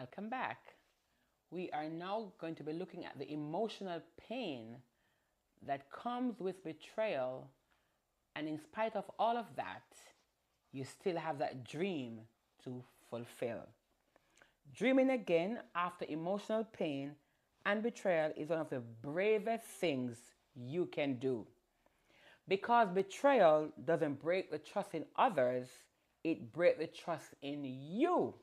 Welcome back. We are now going to be looking at the emotional pain that comes with betrayal, and in spite of all of that, you still have that dream to fulfill. Dreaming again after emotional pain and betrayal is one of the bravest things you can do. Because betrayal doesn't break the trust in others, it breaks the trust in you.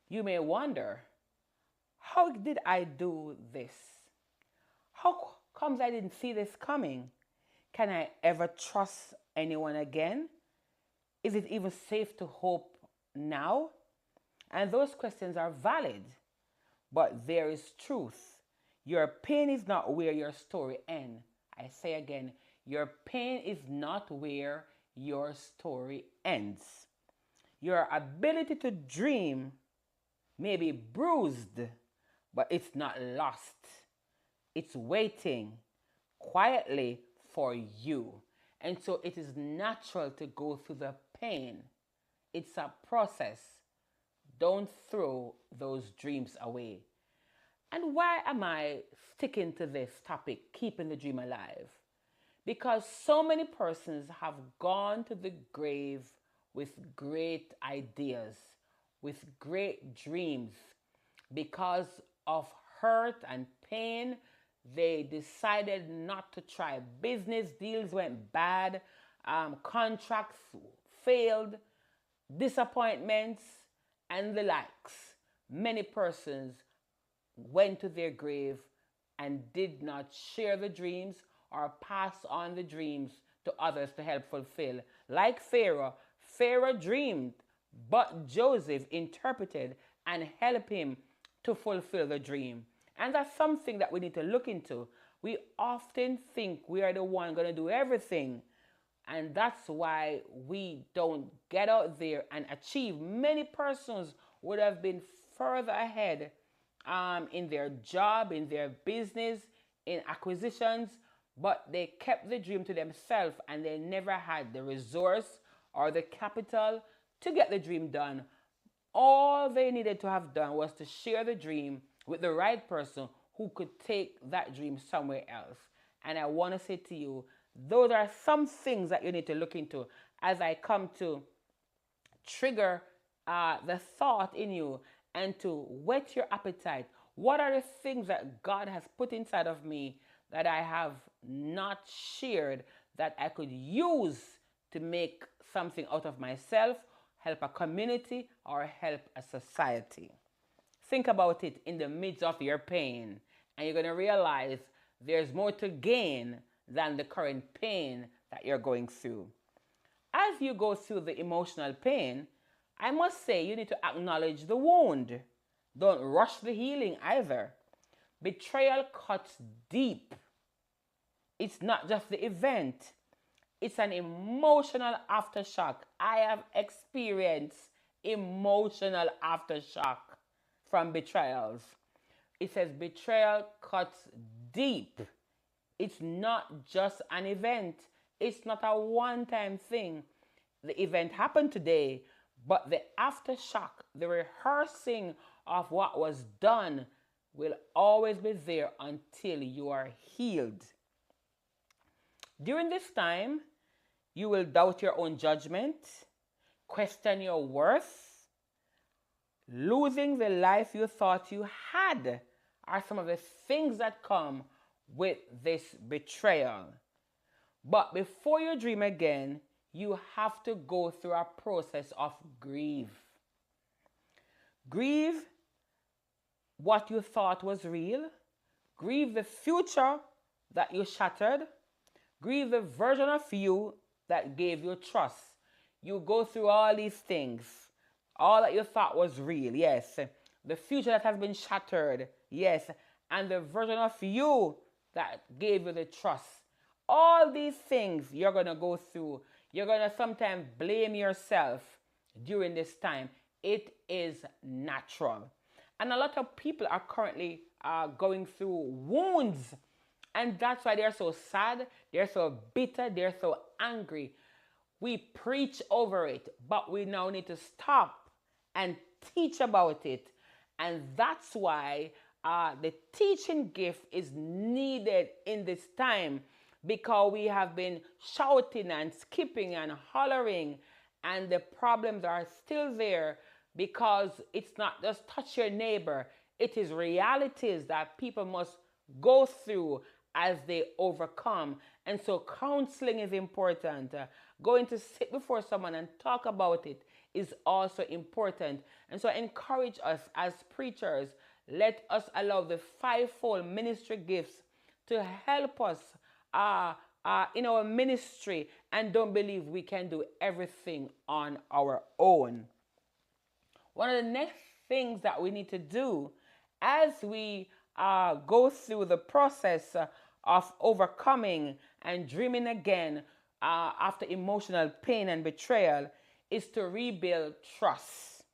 You may wonder, how did I do this? How comes I didn't see this coming? Can I ever trust anyone again? Is it even safe to hope now? And those questions are valid, but there is truth. Your pain is not where your story ends. I say again, your pain is not where your story ends. Your ability to dream may be bruised, but it's not lost. It's waiting quietly for you. And so it is natural to go through the pain. It's a process. Don't throw those dreams away. And why am I sticking to this topic, keeping the dream alive? Because so many persons have gone to the grave with great ideas, with great dreams. Because of hurt and pain, they decided not to try. Business deals went bad, contracts failed, disappointments, and the likes. Many persons went to their grave and did not share the dreams or pass on the dreams to others to help fulfill. Like Pharaoh, Pharaoh dreamed, but Joseph interpreted and helped him to fulfill the dream. And that's something that we need to look into. We often think we are the one going to do everything. And that's why we don't get out there and achieve. Many persons would have been further ahead in their job, in their business, in acquisitions, but they kept the dream to themselves and they never had the resource or the capital to get the dream done. All they needed to have done was to share the dream with the right person who could take that dream somewhere else. And I want to say to you, those are some things that you need to look into as I come to trigger the thought in you and to whet your appetite. What are the things that God has put inside of me that I have not shared that I could use to make something out of myself, help a community, or help a society? Think about it in the midst of your pain, and you're going to realize there's more to gain than the current pain that you're going through. As you go through the emotional pain, I must say you need to acknowledge the wound. Don't rush the healing either. Betrayal cuts deep. It's not just the event. It's an emotional aftershock. I have experienced emotional aftershock from betrayals. It says betrayal cuts deep. It's not just an event. It's not a one-time thing. The event happened today, but the aftershock, the rehearsing of what was done will always be there until you are healed. During this time, you will doubt your own judgment, question your worth. Losing the life you thought you had are some of the things that come with this betrayal. But before you dream again, you have to go through a process of grief. Grieve what you thought was real. Grieve the future that you shattered. Grieve the version of you that gave you trust. You go through all these things. All that you thought was real, yes. The future that has been shattered, yes. And the version of you that gave you the trust. All these things you're going to go through. You're going to sometimes blame yourself during this time. It is natural. And a lot of people are currently going through wounds. And that's why they're so sad, they're so bitter, they're so angry. We preach over it, but we now need to stop and teach about it And that's why the teaching gift is needed in this time, because we have been shouting and skipping and hollering, and the problems are still there, because it's not just touch your neighbor. It is realities that people must go through as they overcome. And so counseling is important. Going to sit before someone and talk about it is also important. And so I encourage us as preachers, let us allow the fivefold ministry gifts to help us in our ministry, and don't believe we can do everything on our own. One of the next things that we need to do as we go through the process of overcoming and dreaming again after emotional pain and betrayal is to rebuild trust.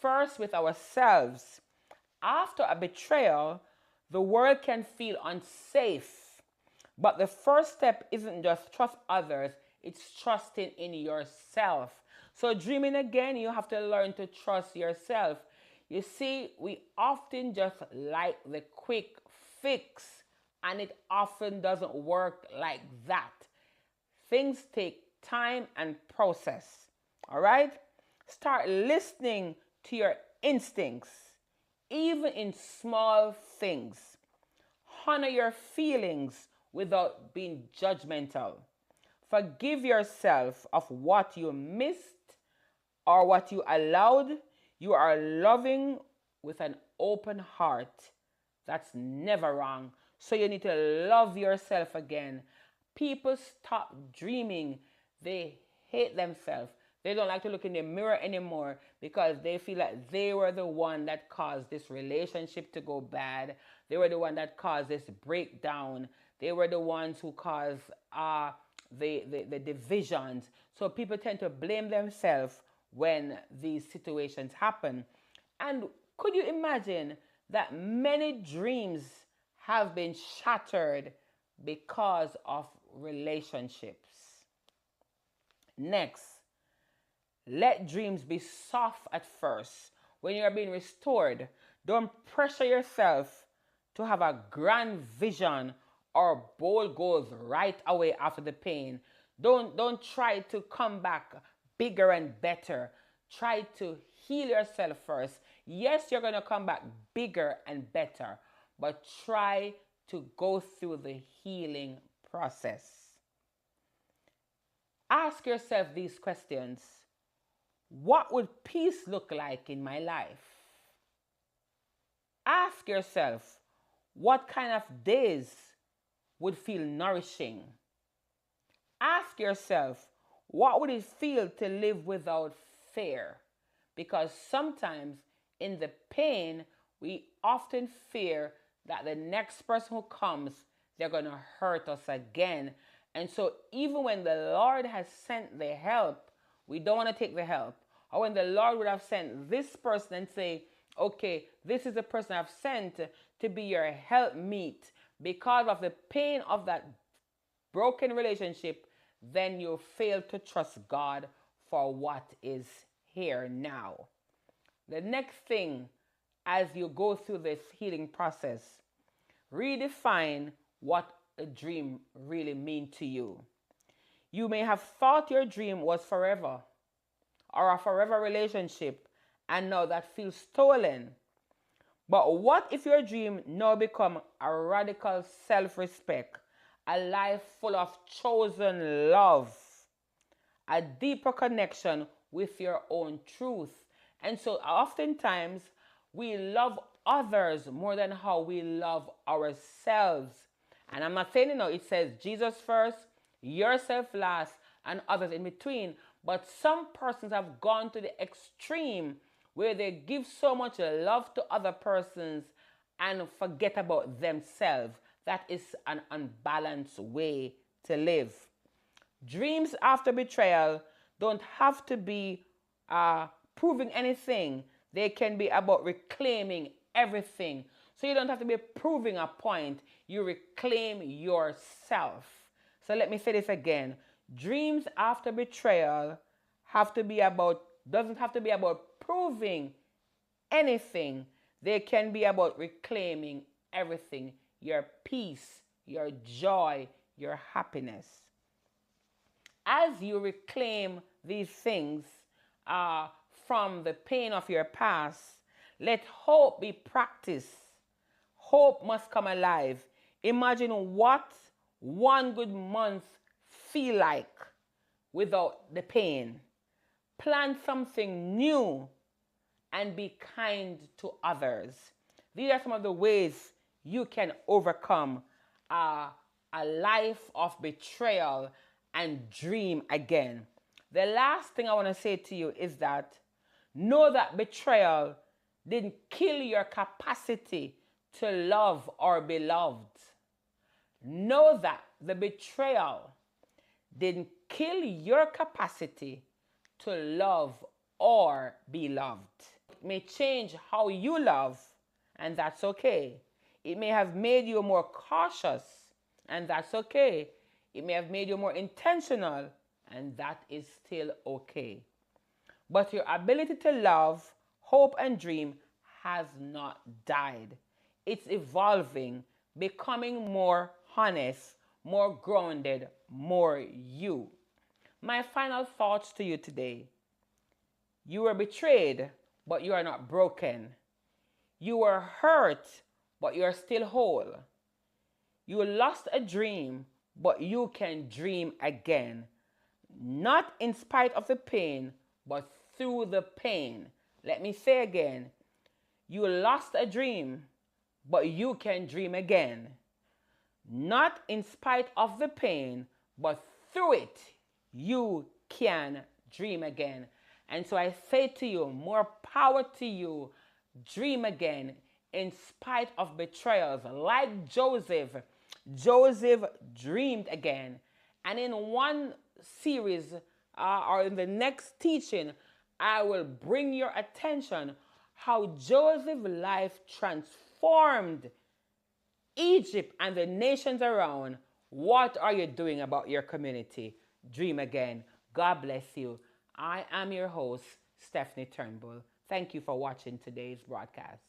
First, with ourselves. After a betrayal, the world can feel unsafe. But the first step isn't just trust others, it's trusting in yourself. So dreaming again, you have to learn to trust yourself. You see, we often just like the quick fix, and it often doesn't work like that. Things take time and process. All right? Start listening to your instincts, even in small things. Honor your feelings without being judgmental. Forgive yourself of what you missed or what you allowed. You are loving with an open heart. That's never wrong. So you need to love yourself again. People stop dreaming. They hate themselves. They don't like to look in the mirror anymore because they feel like they were the one that caused this relationship to go bad. They were the one that caused this breakdown. They were the ones who caused the divisions. So people tend to blame themselves when these situations happen. And could you imagine that many dreams have been shattered because of relationships? Next, let dreams be soft at first. When you are being restored, don't pressure yourself to have a grand vision or bold goals right away after the pain. Don't try to come back bigger and better. Try to heal yourself first. Yes, you're going to come back bigger and better, but try to go through the healing process. Ask yourself these questions. What would peace look like in my life? Ask yourself, what kind of days would feel nourishing? Ask yourself, what would it feel to live without fear? Because sometimes in the pain, we often fear that the next person who comes, they're going to hurt us again. And so even when the Lord has sent the help, we don't want to take the help. Or when the Lord would have sent this person and say, okay, this is the person I've sent to be your helpmeet, because of the pain of that broken relationship, then you fail to trust God for what is here now. The next thing, as you go through this healing process, redefine what a dream really means to you. You may have thought your dream was forever, or a forever relationship, and now that feels stolen. But what if your dream now become a radical self-respect, a life full of chosen love, a deeper connection with your own truth? And so oftentimes we love others more than how we love ourselves. And I'm not saying, it says Jesus first, yourself last, and others in between. But some persons have gone to the extreme where they give so much love to other persons and forget about themselves. That is an unbalanced way to live. Dreams after betrayal don't have to be proving anything. They can be about reclaiming everything. So you don't have to be proving a point. You reclaim yourself. So let me say this again. Dreams after betrayal doesn't have to be about proving anything. They can be about reclaiming everything, your peace, your joy, your happiness. As you reclaim these things uh, from the pain of your past, let hope be practiced. Hope must come alive. Imagine what one good month feel like without the pain. Plan something new and be kind to others. These are some of the ways you can overcome a life of betrayal and dream again. The last thing I want to say to you is that know that betrayal didn't kill your capacity to love or be loved. Know that the betrayal didn't kill your capacity to love or be loved. It may change how you love, and that's okay. It may have made you more cautious, and that's okay. It may have made you more intentional, and that is still okay. But your ability to love, hope, and dream has not died. It's evolving, becoming more honest, more grounded, more you. My final thoughts to you today. You were betrayed, but you are not broken. You were hurt, but you are still whole. You lost a dream, but you can dream again. Not in spite of the pain, but through the pain. Let me say again, you lost a dream, but you can dream again. Not in spite of the pain, but through it, you can dream again. And so I say to you, more power to you. Dream again in spite of betrayals. Like Joseph, Joseph dreamed again. And in one series or in the next teaching, I will bring your attention how Joseph's life transformed Egypt and the nations around. What are you doing about your community? Dream again. God bless you. I am your host, Stephanie Turnbull. Thank you for watching today's broadcast.